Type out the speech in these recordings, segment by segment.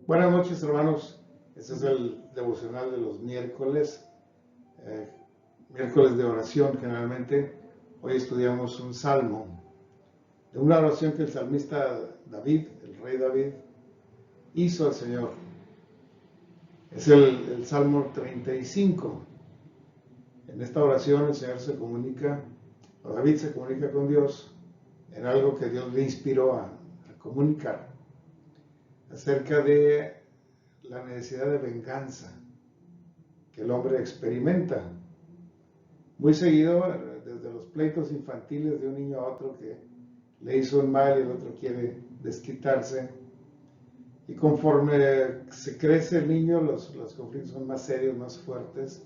Buenas noches, hermanos. Este es el devocional de los miércoles, miércoles de oración generalmente. Hoy estudiamos un salmo, de una oración que el salmista David, el rey David, hizo al Señor. Es el Salmo 35. En esta oración el Señor se comunica, o David se comunica con Dios en algo que Dios le inspiró a comunicar acerca de la necesidad de venganza que el hombre experimenta muy seguido, desde los pleitos infantiles de un niño a otro que le hizo un mal y el otro quiere desquitarse. Y conforme se crece el niño, los conflictos son más serios, más fuertes.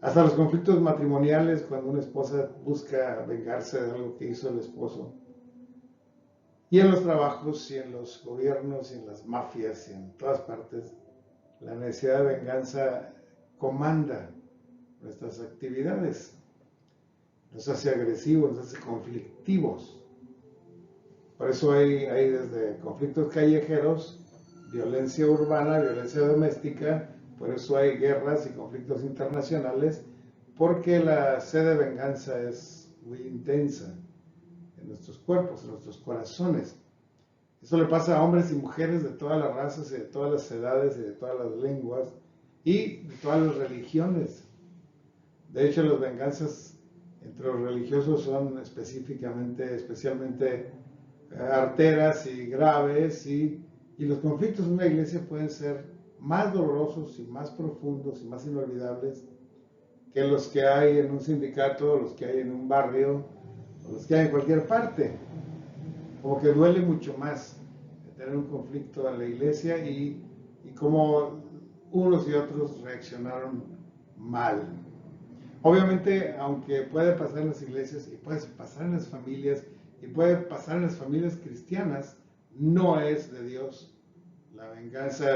Hasta los conflictos matrimoniales, cuando una esposa busca vengarse de algo que hizo el esposo. Y en los trabajos, y en los gobiernos, y en las mafias, y en todas partes, la necesidad de venganza comanda nuestras actividades. Nos hace agresivos, nos hace conflictivos. Por eso hay desde conflictos callejeros, violencia urbana, violencia doméstica, por eso hay guerras y conflictos internacionales, porque la sed de venganza es muy intensa en nuestros cuerpos, en nuestros corazones. Eso le pasa a hombres y mujeres de todas las razas y de todas las edades y de todas las lenguas y de todas las religiones. De hecho, las venganzas entre los religiosos son especialmente arteras y graves, y los conflictos en una iglesia pueden ser más dolorosos y más profundos y más inolvidables que los que hay en un sindicato, los que hay en un barrio, o los que hay en cualquier parte. Como que duele mucho más tener un conflicto en la iglesia y cómo unos y otros reaccionaron mal. Obviamente, aunque puede pasar en las iglesias y puede pasar en las familias y puede pasar en las familias cristianas, no es de Dios la venganza,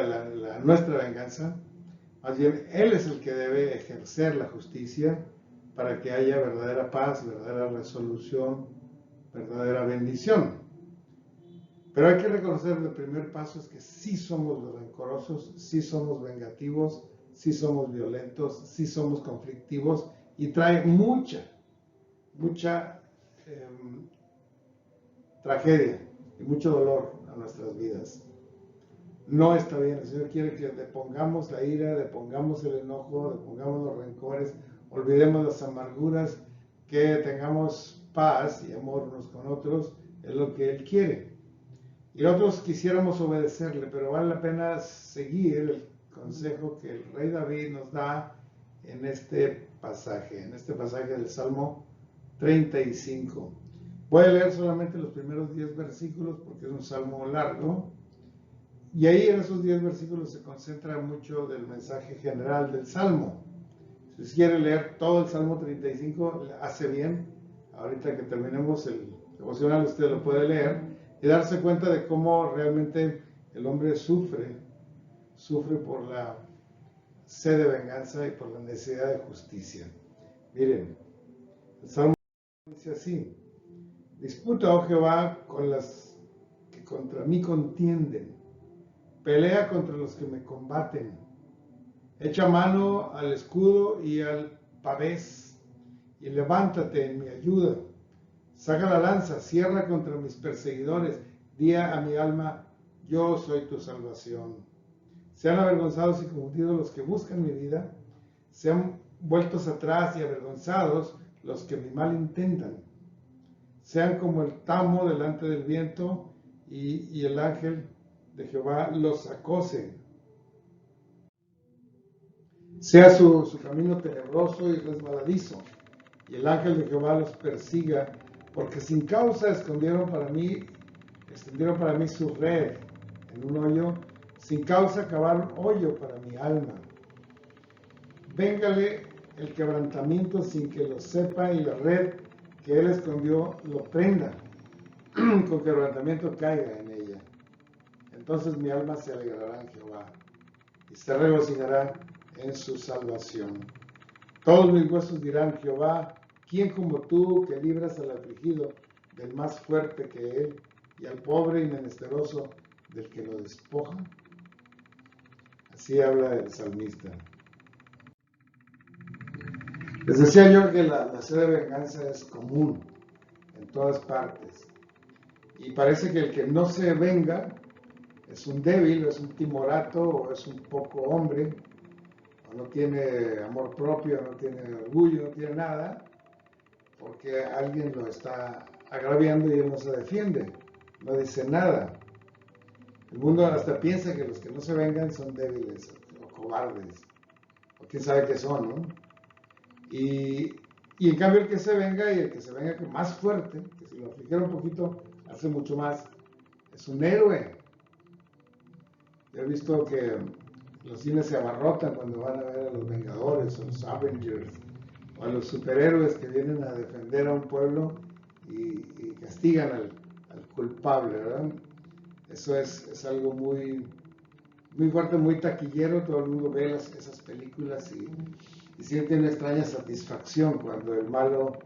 nuestra venganza. Más bien, Él es el que debe ejercer la justicia para que haya verdadera paz, verdadera resolución, verdadera bendición. Pero hay que reconocer el primer paso es que sí somos rencorosos, sí somos vengativos, sí somos violentos, sí somos conflictivos y trae mucha tragedia y mucho dolor a nuestras vidas. No está bien, el Señor quiere que depongamos la ira, depongamos el enojo, depongamos los rencores, olvidemos las amarguras, que tengamos paz y amor unos con otros, es lo que Él quiere. Y nosotros quisiéramos obedecerle, pero vale la pena seguir el consejo que el rey David nos da en este pasaje del Salmo 35. Voy a leer solamente los primeros 10 versículos porque es un salmo largo. Y ahí en esos 10 versículos se concentra mucho del mensaje general del Salmo. Si usted quiere leer todo el Salmo 35, hace bien. Ahorita que terminemos el devocional, usted lo puede leer y darse cuenta de cómo realmente el hombre sufre por la sed de venganza y por la necesidad de justicia. Miren, el Salmo dice así: disputa, oh Jehová, con las que contra mí contienden. Pelea contra los que me combaten. Echa mano al escudo y al pavés, y levántate en mi ayuda. Saca la lanza, cierra contra mis perseguidores. Di a mi alma, yo soy tu salvación. Sean avergonzados y confundidos los que buscan mi vida. Sean vueltos atrás y avergonzados los que mi mal intentan. Sean como el tamo delante del viento, y el ángel de Jehová los acose. Sea su camino tenebroso y resbaladizo, y el ángel de Jehová los persiga, porque sin causa extendieron para mí su red en un hoyo, sin causa cavaron hoyo para mi alma. Véngale el quebrantamiento sin que lo sepa, y la red que él escondió lo prenda, con quebrantamiento caiga en ella. Entonces mi alma se alegrará en Jehová, y se regocijará en su salvación. Todos mis huesos dirán: Jehová, ¿quién como tú, que libras al afligido del más fuerte que él, y al pobre y menesteroso del que lo despoja? Así habla el salmista. Les decía yo que la sed de venganza es común en todas partes. Y parece que el que no se venga es un débil, o es un timorato, o es un poco hombre, o no tiene amor propio, no tiene orgullo, no tiene nada, porque alguien lo está agraviando y él no se defiende, no dice nada. El mundo hasta piensa que los que no se vengan son débiles o cobardes, o quién sabe qué son, ¿no? Y en cambio el que se venga, y el que se venga más fuerte, que si lo afligiera un poquito, hace mucho más, es un héroe. Yo he visto que los cines se abarrotan cuando van a ver a los Vengadores, o los Avengers, o a los superhéroes que vienen a defender a un pueblo y castigan al culpable, ¿verdad? Eso es algo muy, muy fuerte, muy taquillero. Todo el mundo ve esas películas y siente una extraña satisfacción cuando el malo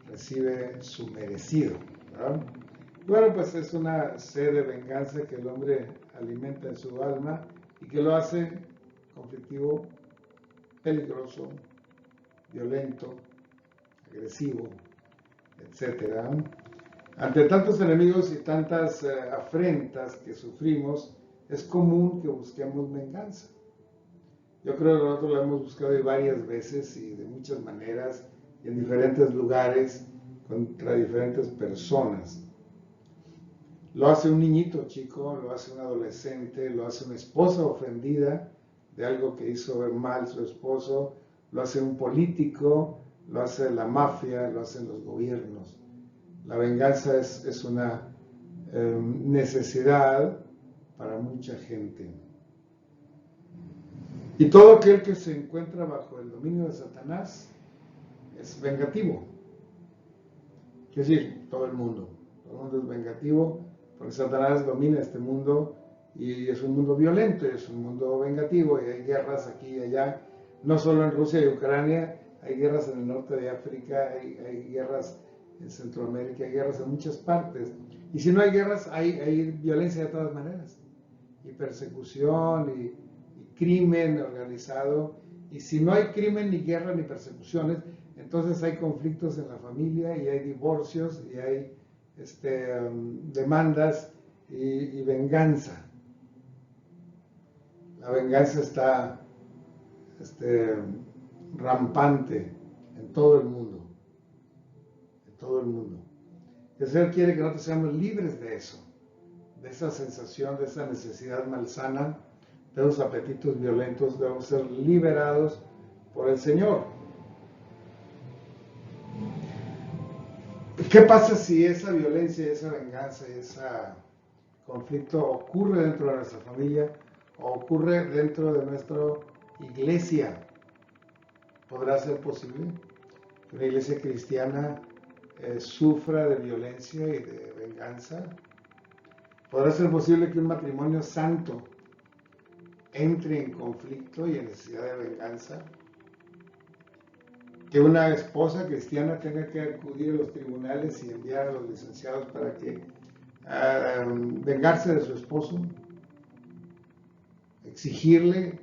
recibe su merecido, ¿verdad? Bueno, pues es una sed de venganza que el hombre alimenta en su alma y que lo hace conflictivo, peligroso, violento, agresivo, etcétera. Ante tantos enemigos y tantas afrentas que sufrimos, es común que busquemos venganza. Yo creo que nosotros lo hemos buscado varias veces y de muchas maneras y en diferentes lugares contra diferentes personas. Lo hace un niñito chico, lo hace un adolescente, lo hace una esposa ofendida de algo que hizo ver mal su esposo, lo hace un político, lo hace la mafia, lo hacen los gobiernos. La venganza es una necesidad para mucha gente. Y todo aquel que se encuentra bajo el dominio de Satanás es vengativo. Quiero decir, todo el mundo es vengativo, porque Satanás domina este mundo y es un mundo violento, es un mundo vengativo, y hay guerras aquí y allá, no solo en Rusia y Ucrania, hay guerras en el norte de África, hay guerras en Centroamérica, hay guerras en muchas partes. Y si no hay guerras, hay violencia de todas maneras, y persecución, y crimen organizado. Y si no hay crimen, ni guerra, ni persecuciones, entonces hay conflictos en la familia, y hay divorcios, y hay demandas y venganza. La venganza está rampante en todo el mundo. En todo el mundo. El Señor quiere que nosotros seamos libres de eso, de esa sensación, de esa necesidad malsana, de los apetitos violentos. Debemos ser liberados por el Señor. ¿Qué pasa si esa violencia, esa venganza, ese conflicto ocurre dentro de nuestra familia o ocurre dentro de nuestra iglesia? ¿Podrá ser posible que una iglesia cristiana sufra de violencia y de venganza? ¿Podrá ser posible que un matrimonio santo entre en conflicto y en necesidad de venganza? Que una esposa cristiana tenga que acudir a los tribunales y enviar a los licenciados para que vengarse de su esposo, exigirle,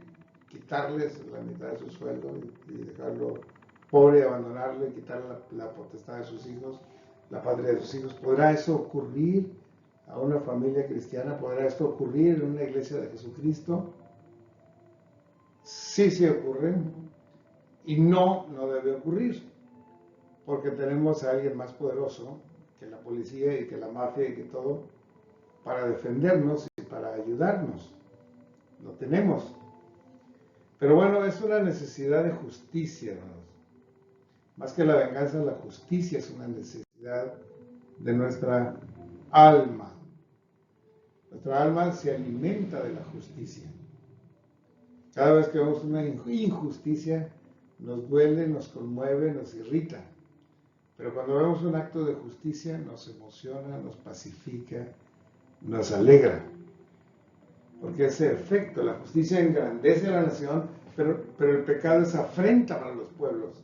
quitarles la mitad de su sueldo y dejarlo pobre, abandonarlo y quitarle la potestad de sus hijos, la patria de sus hijos. ¿Podrá eso ocurrir a una familia cristiana? ¿Podrá esto ocurrir en una iglesia de Jesucristo? Sí ocurre. Y no debe ocurrir, porque tenemos a alguien más poderoso que la policía y que la mafia y que todo, para defendernos y para ayudarnos. Lo tenemos. Pero bueno, es una necesidad de justicia, hermanos. Más que la venganza, la justicia es una necesidad de nuestra alma. Nuestra alma se alimenta de la justicia. Cada vez que vemos una injusticia, nos duele, nos conmueve, nos irrita. Pero cuando vemos un acto de justicia, nos emociona, nos pacifica, nos alegra. Porque ese efecto, la justicia engrandece a la nación, pero el pecado es afrenta para los pueblos.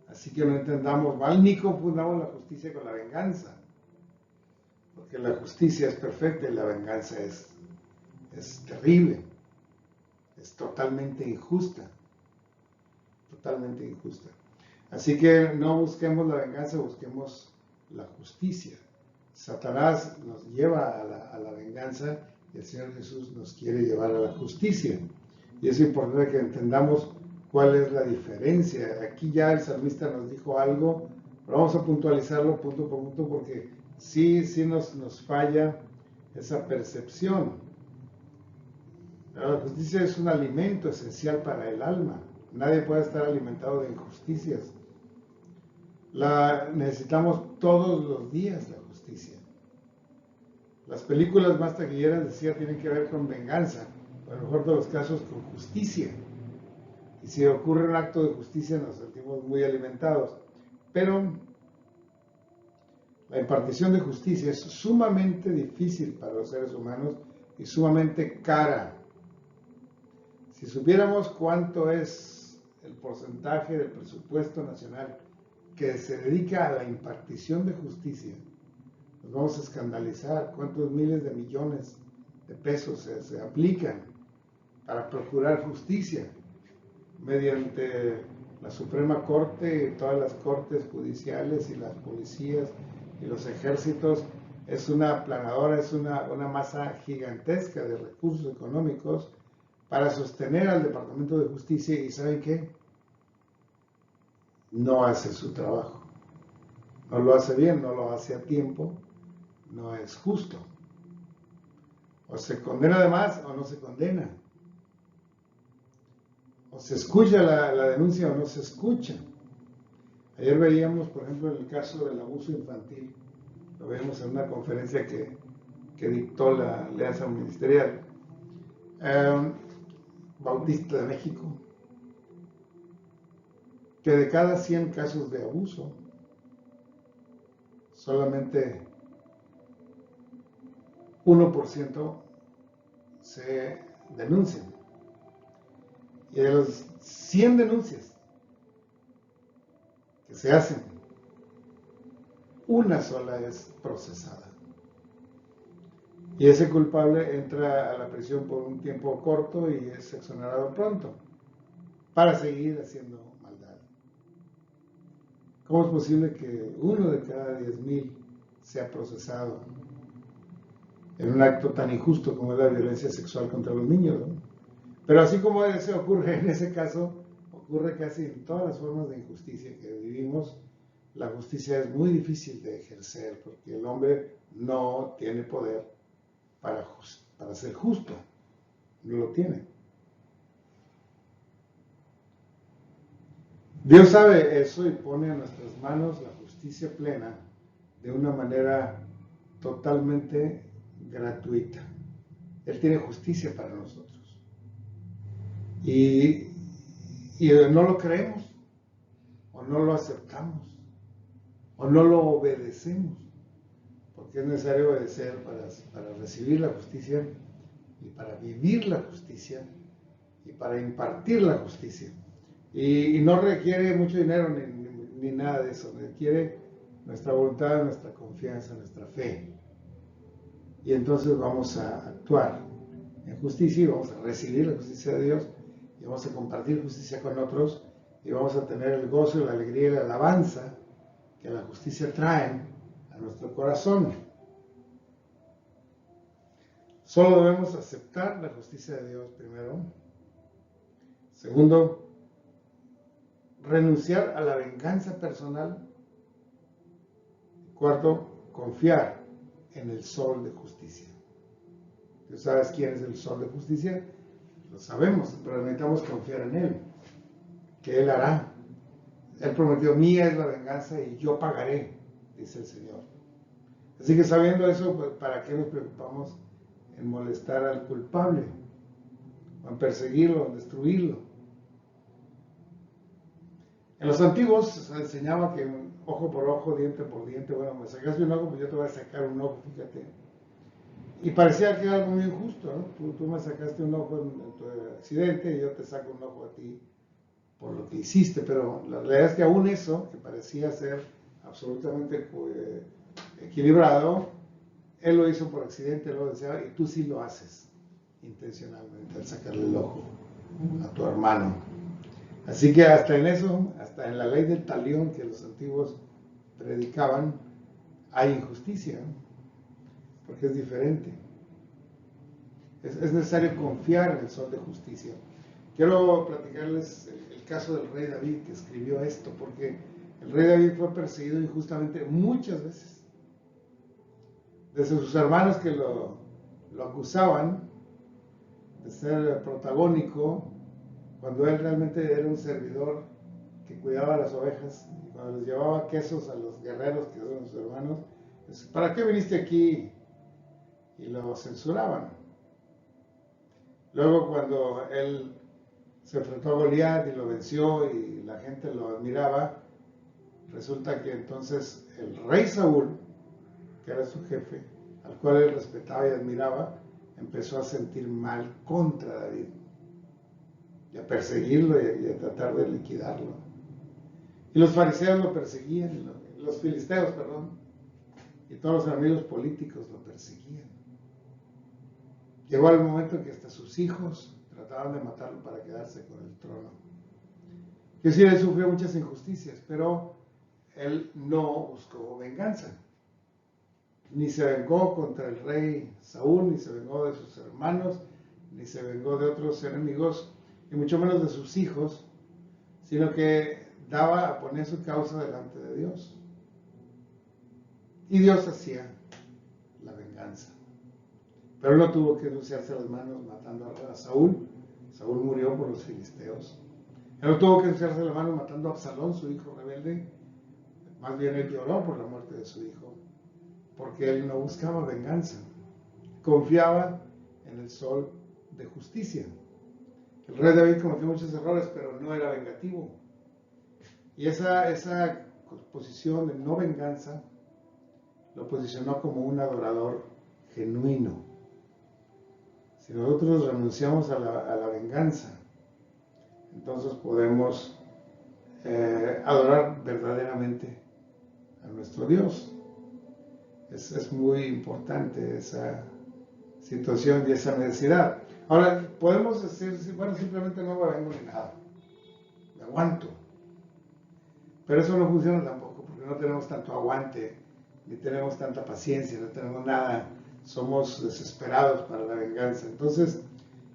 Así que no entendamos mal ni confundamos la justicia con la venganza. Porque la justicia es perfecta y la venganza es terrible. es totalmente injusta, totalmente injusta. Así que no busquemos la venganza, busquemos la justicia. Satanás nos lleva a la venganza y el Señor Jesús nos quiere llevar a la justicia. Y es importante que entendamos cuál es la diferencia. Aquí ya el salmista nos dijo algo, pero vamos a puntualizarlo punto por punto porque sí nos falla esa percepción. La justicia es un alimento esencial para el alma. Nadie puede estar alimentado de injusticias. Necesitamos todos los días la justicia. Las películas más taquilleras, decía, tienen que ver con venganza, o en el mejor de los casos con justicia. Y si ocurre un acto de justicia nos sentimos muy alimentados. Pero la impartición de justicia es sumamente difícil para los seres humanos y sumamente cara. Si supiéramos cuánto es el porcentaje del presupuesto nacional que se dedica a la impartición de justicia, nos vamos a escandalizar cuántos miles de millones de pesos se aplican para procurar justicia mediante la Suprema Corte, todas las cortes judiciales y las policías y los ejércitos. Es una aplanadora, es una masa gigantesca de recursos económicos para sostener al Departamento de Justicia. ¿Y saben qué? No hace su trabajo, no lo hace bien, no lo hace a tiempo, no es justo. O se condena de más o no se condena. O se escucha la denuncia o no se escucha. Ayer veíamos, por ejemplo, el caso del abuso infantil. Lo veíamos en una conferencia que dictó la Alianza Ministerial. Bautista de México, que de cada 100 casos de abuso, solamente 1% se denuncian. Y de los 100 denuncias que se hacen, una sola es procesada. Y ese culpable entra a la prisión por un tiempo corto y es exonerado pronto para seguir haciendo maldad. ¿Cómo es posible que uno de cada 10,000 sea procesado en un acto tan injusto como es la violencia sexual contra los niños, ¿no? Pero así como eso ocurre en ese caso, ocurre casi en todas las formas de injusticia que vivimos. La justicia es muy difícil de ejercer porque el hombre no tiene poder para ser justo, no lo tiene. Dios sabe eso y pone en nuestras manos la justicia plena de una manera totalmente gratuita. Él tiene justicia para nosotros. Y no lo creemos, o no lo aceptamos, o no lo obedecemos, porque es necesario obedecer para recibir la justicia y para vivir la justicia y para impartir la justicia. Y no requiere mucho dinero ni nada de eso, requiere nuestra voluntad, nuestra confianza, nuestra fe. Y entonces vamos a actuar en justicia y vamos a recibir la justicia de Dios y vamos a compartir justicia con otros y vamos a tener el gozo, la alegría y la alabanza que la justicia trae a nuestro corazón. Solo debemos aceptar la justicia de Dios primero. Segundo, renunciar a la venganza personal. Cuarto, confiar en el sol de justicia. ¿Tú sabes quién es el sol de justicia? Lo sabemos, pero necesitamos confiar en Él, que Él hará. Él prometió, mía es la venganza y yo pagaré, dice el Señor. Así que sabiendo eso, pues, ¿para qué nos preocupamos en molestar al culpable? O en perseguirlo, o en destruirlo. En los antiguos se enseñaba que ojo por ojo, diente por diente. Bueno, me sacaste un ojo, pues yo te voy a sacar un ojo, fíjate. Y parecía que era algo muy injusto, ¿no? Tú me sacaste un ojo en tu accidente y yo te saco un ojo a ti por lo que hiciste, pero la realidad es que aún eso, que parecía ser absolutamente equilibrado, él lo hizo por accidente, lo deseaba, y tú sí lo haces. intencionalmente al sacarle el ojo a tu hermano. Así que hasta en eso, hasta en la ley del talión que los antiguos predicaban, hay injusticia, ¿no? Porque es diferente. Es necesario confiar en el sol de justicia. Quiero platicarles el caso del rey David, que escribió esto, porque el rey David fue perseguido injustamente muchas veces. Desde sus hermanos que lo acusaban de ser protagónico, cuando él realmente era un servidor que cuidaba las ovejas, y cuando les llevaba quesos a los guerreros, que son sus hermanos, ¿para qué viniste aquí? Y lo censuraban. Luego cuando él se enfrentó a Goliat y lo venció y la gente lo admiraba, resulta que entonces el rey Saúl, que era su jefe, al cual él respetaba y admiraba, empezó a sentir mal contra David y a perseguirlo y a tratar de liquidarlo. Y los fariseos lo perseguían, los filisteos, perdón, y todos los enemigos políticos lo perseguían. Llegó el momento en que hasta sus hijos trataban de matarlo para quedarse con el trono. Que sí, él sufrió muchas injusticias, pero él no buscó venganza. Ni se vengó contra el rey Saúl, ni se vengó de sus hermanos, ni se vengó de otros enemigos, y mucho menos de sus hijos, sino que ponía su causa delante de Dios. Y Dios hacía la venganza. Pero él no tuvo que ensuciarse las manos matando a Saúl. Saúl murió por los filisteos. Él no tuvo que ensuciarse las manos matando a Absalón, su hijo rebelde. Más bien él lloró por la muerte de su hijo, porque él no buscaba venganza. Confiaba en el sol de justicia. El rey David cometió muchos errores, pero no era vengativo. Y esa posición de no venganza lo posicionó como un adorador genuino. Si nosotros renunciamos a la venganza, entonces podemos adorar verdaderamente a nuestro Dios. Es muy importante esa situación y esa necesidad. Ahora, podemos decir, bueno, simplemente no me vengo ni nada, me aguanto. Pero eso no funciona tampoco, porque no tenemos tanto aguante, ni tenemos tanta paciencia, no tenemos nada, somos desesperados para la venganza. Entonces,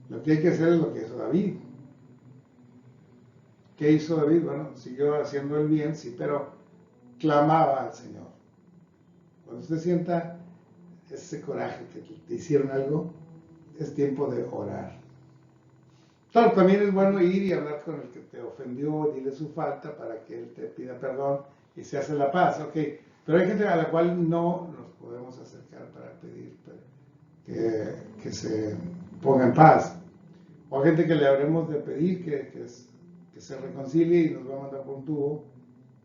lo que hay que hacer es lo que hizo David. ¿Qué hizo David? Bueno, siguió haciendo el bien, sí, pero clamaba al Señor. Cuando usted sienta ese coraje que te hicieron algo, es tiempo de orar. Claro, también es bueno ir y hablar con el que te ofendió, dile su falta para que él te pida perdón y se hace la paz, ok. Pero hay gente a la cual no nos podemos acercar para pedir que se ponga en paz. O a gente que le habremos de pedir que se reconcilie y nos va a mandar por un tubo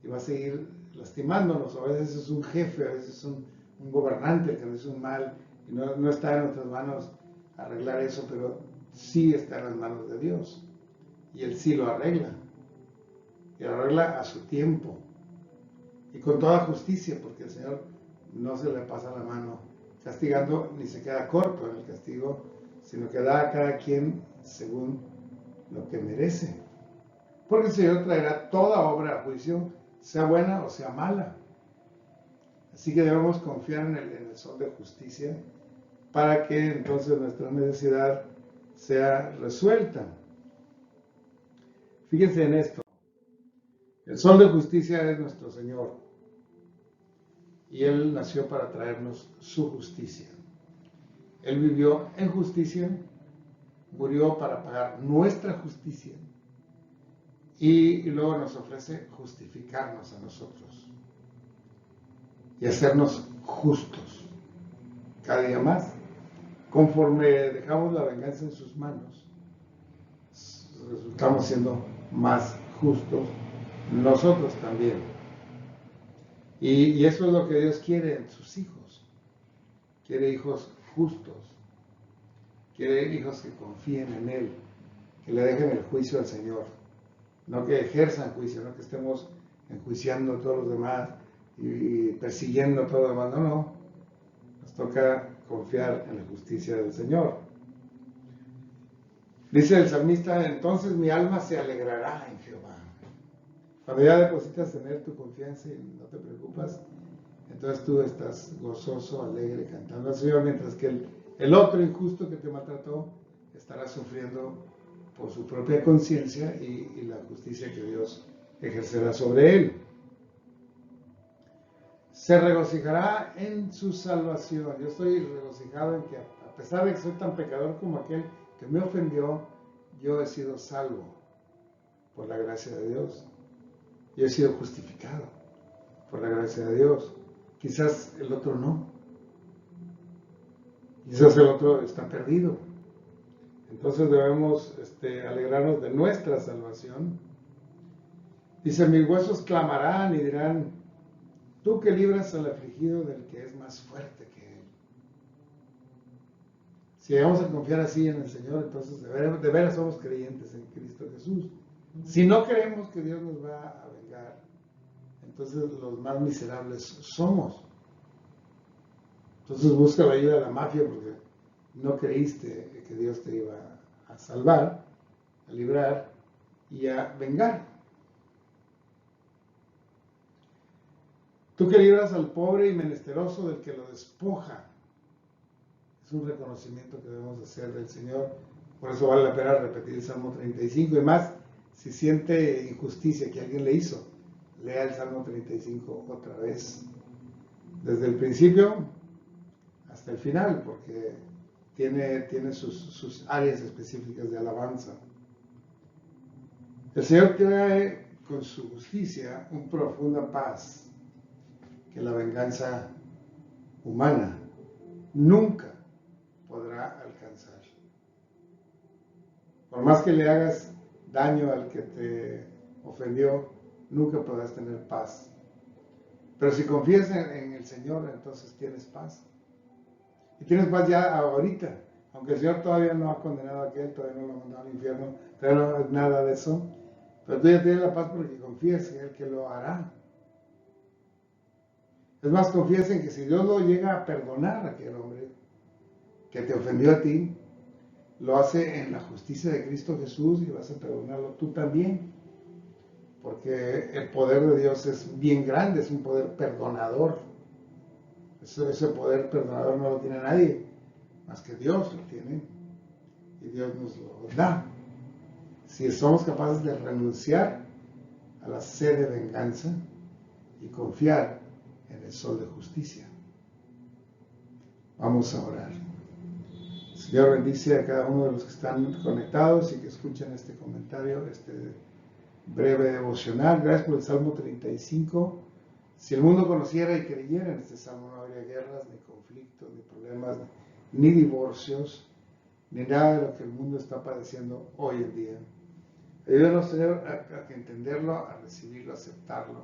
y va a seguir lastimándonos. A veces es un jefe, a veces es un gobernante el que nos hizo un mal y no está en nuestras manos arreglar eso, pero sí está en las manos de Dios y Él sí lo arregla y lo arregla a su tiempo y con toda justicia, porque el Señor no se le pasa la mano castigando ni se queda corto en el castigo, sino que da a cada quien según lo que merece, porque el Señor traerá toda obra a juicio, sea buena o sea mala. Así que debemos confiar en el sol de justicia para que entonces nuestra necesidad sea resuelta. Fíjense en esto. El sol de justicia es nuestro Señor y Él nació para traernos su justicia. Él vivió en justicia, murió para pagar nuestra justicia y luego nos ofrece justificarnos a nosotros y hacernos justos cada día más. Conforme dejamos la venganza en sus manos, resultamos siendo más justos nosotros también. Y eso es lo que Dios quiere en sus hijos. Quiere hijos justos. Quiere hijos que confíen en Él, que le dejen el juicio al Señor. No que ejerzan juicio, no que estemos enjuiciando a todos los demás y persiguiendo a todos los demás. No. Nos toca confiar en la justicia del Señor. Dice el salmista, entonces mi alma se alegrará en Jehová. Cuando ya depositas en Él tu confianza y no te preocupas, entonces tú estás gozoso, alegre, cantando al Señor, mientras que el otro injusto que te maltrató estará sufriendo por su propia conciencia y la justicia que Dios ejercerá sobre él. Se regocijará en su salvación. Yo estoy regocijado en que a pesar de que soy tan pecador como aquel que me ofendió, yo he sido salvo por la gracia de Dios. Yo he sido justificado por la gracia de Dios. Quizás el otro no. Quizás el otro está perdido. Entonces debemos alegrarnos de nuestra salvación. Dice, mis huesos clamarán y dirán, tú que libras al afligido del que es más fuerte que él. Si llegamos a confiar así en el Señor, entonces de veras somos creyentes en Cristo Jesús. Si no creemos que Dios nos va a vengar, entonces los más miserables somos. Entonces busca la ayuda de la mafia porque no creíste que Dios te iba a salvar, a librar y a vengar. Tú que libras al pobre y menesteroso del que lo despoja. Es un reconocimiento que debemos hacer del Señor. Por eso vale la pena repetir el Salmo 35. Y más, si siente injusticia que alguien le hizo, lea el Salmo 35 otra vez. Desde el principio hasta el final, porque tiene sus áreas específicas de alabanza. El Señor trae con su justicia una profunda paz que la venganza humana nunca podrá alcanzar. Por más que le hagas daño al que te ofendió, nunca podrás tener paz. Pero si confías en el Señor, entonces tienes paz. Y tienes paz ya ahorita, aunque el Señor todavía no ha condenado a aquel, todavía no lo ha mandado al infierno, todavía no es nada de eso. Pero tú ya tienes la paz porque confías en Él que lo hará. Es más, confías en que si Dios lo llega a perdonar a aquel hombre que te ofendió a ti, lo hace en la justicia de Cristo Jesús y vas a perdonarlo tú también. Porque el poder de Dios es bien grande, es un poder perdonador. Ese poder perdonador no lo tiene nadie, más que Dios lo tiene. Y Dios nos lo da. Si somos capaces de renunciar a la sed de venganza y confiar en el sol de justicia. Vamos a orar. Señor, bendice a cada uno de los que están conectados y que escuchan este comentario, este breve devocional. Gracias por el Salmo 35. Si el mundo conociera y creyera en este salmo, no habría guerras, ni conflictos, ni problemas, ni divorcios, ni nada de lo que el mundo está padeciendo hoy en día. Ayúdanos, Señor, a entenderlo, a recibirlo, a aceptarlo,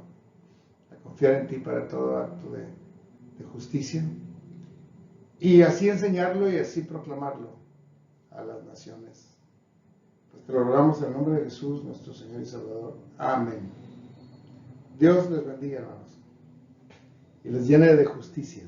a confiar en ti para todo acto de justicia, y así enseñarlo y así proclamarlo a las naciones. Pues te lo rogamos en el nombre de Jesús, nuestro Señor y Salvador. Amén. Dios les bendiga, hermanos, y les llene de justicia.